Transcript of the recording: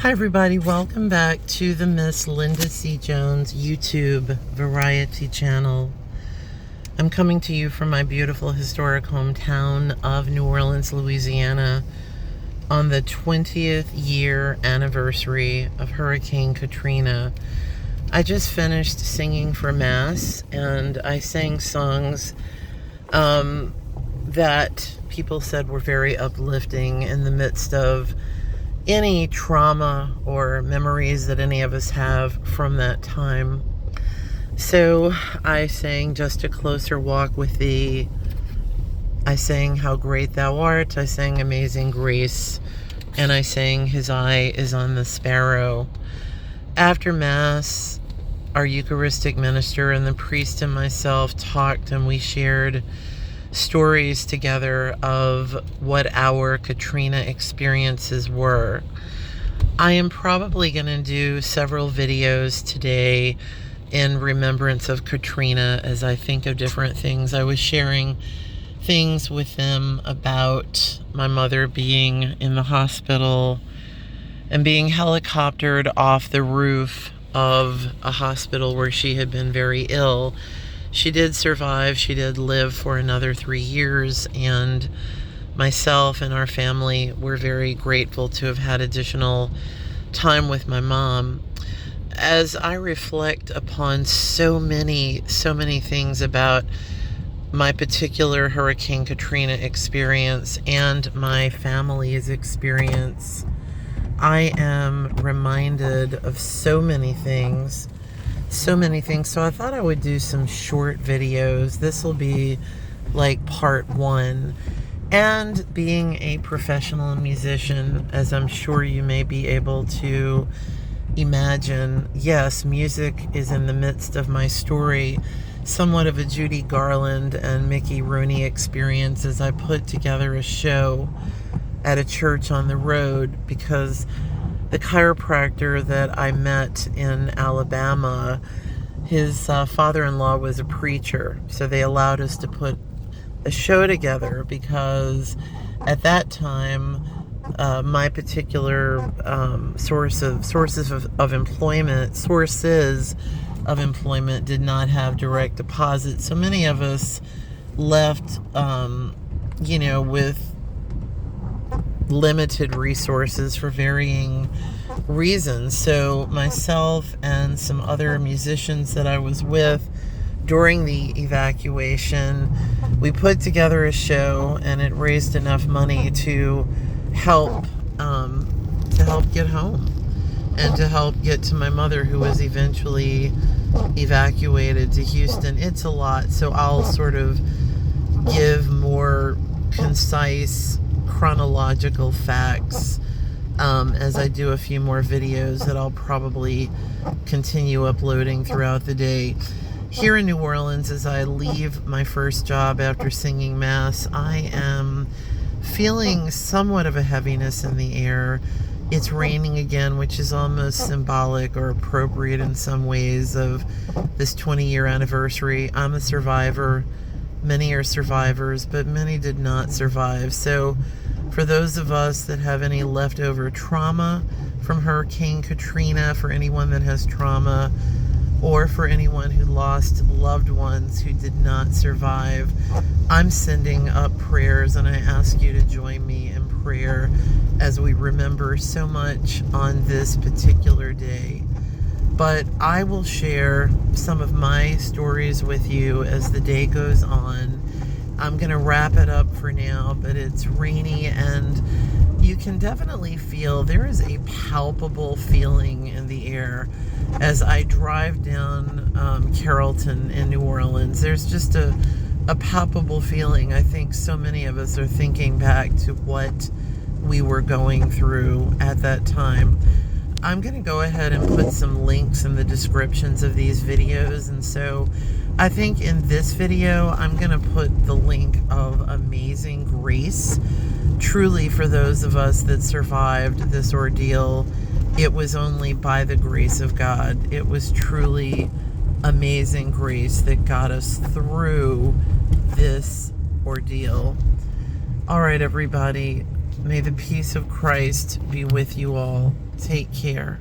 Hi everybody, welcome back to the Miss Linda C. Jones YouTube variety channel. I'm coming to you from my beautiful historic hometown of New Orleans, Louisiana on the 20th year anniversary of Hurricane Katrina. I just finished singing for Mass, and I sang songs that people said were very uplifting in the midst of any trauma or memories that any of us have from that time. So I sang Just a Closer Walk with Thee. I sang How Great Thou Art. I sang Amazing Grace. And I sang His Eye is on the Sparrow. After Mass, our Eucharistic minister and the priest and myself talked, and we shared stories together of what our Katrina experiences were. I am probably going to do several videos today in remembrance of Katrina as I think of different things. I was sharing things with them about my mother being in the hospital and being helicoptered off the roof of a hospital where she had been very ill. She did survive. She did live for another 3 years, and myself and our family were very grateful to have had additional time with my mom. As I reflect upon so many things about my particular Hurricane Katrina experience and my family's experience, I am reminded of so many things. So I thought I would do some short videos. This will be like part one. And being a professional musician, as I'm sure you may be able to imagine, yes, music is in the midst of my story. Somewhat of a Judy Garland and Mickey Rooney experience as I put together a show at a church on the road, because the chiropractor that I met in Alabama, his father-in-law was a preacher, so they allowed us to put a show together because at that time my particular sources of employment did not have direct deposit. So many of us left with limited resources for varying reasons. So myself and some other musicians that I was with during the evacuation, we put together a show, and it raised enough money to help get home and to help get to my mother, who was eventually evacuated to Houston. It's a lot, so I'll sort of give more concise chronological facts as I do a few more videos that I'll probably continue uploading throughout the day. Here in New Orleans, as I leave my first job after singing Mass, I am feeling somewhat of a heaviness in the air. It's raining again, which is almost symbolic or appropriate in some ways of this 20-year anniversary. I'm a survivor. Many are survivors, but many did not survive. So for those of us that have any leftover trauma from Hurricane Katrina, for anyone that has trauma, or for anyone who lost loved ones who did not survive, I'm sending up prayers, and I ask you to join me in prayer as we remember so much on this particular day. But I will share some of my stories with you as the day goes on. I'm going to wrap it up for now, but it's rainy, and you can definitely feel there is a palpable feeling in the air as I drive down Carrollton in New Orleans. There's just a palpable feeling. I think so many of us are thinking back to what we were going through at that time. I'm going to go ahead and put some links in the descriptions of these videos, and so I think in this video I'm going to put the link of Amazing Grace. Truly, for those of us that survived this ordeal, it was only by the grace of God. It was truly amazing grace that got us through this ordeal. All right, everybody. May the peace of Christ be with you all. Take care.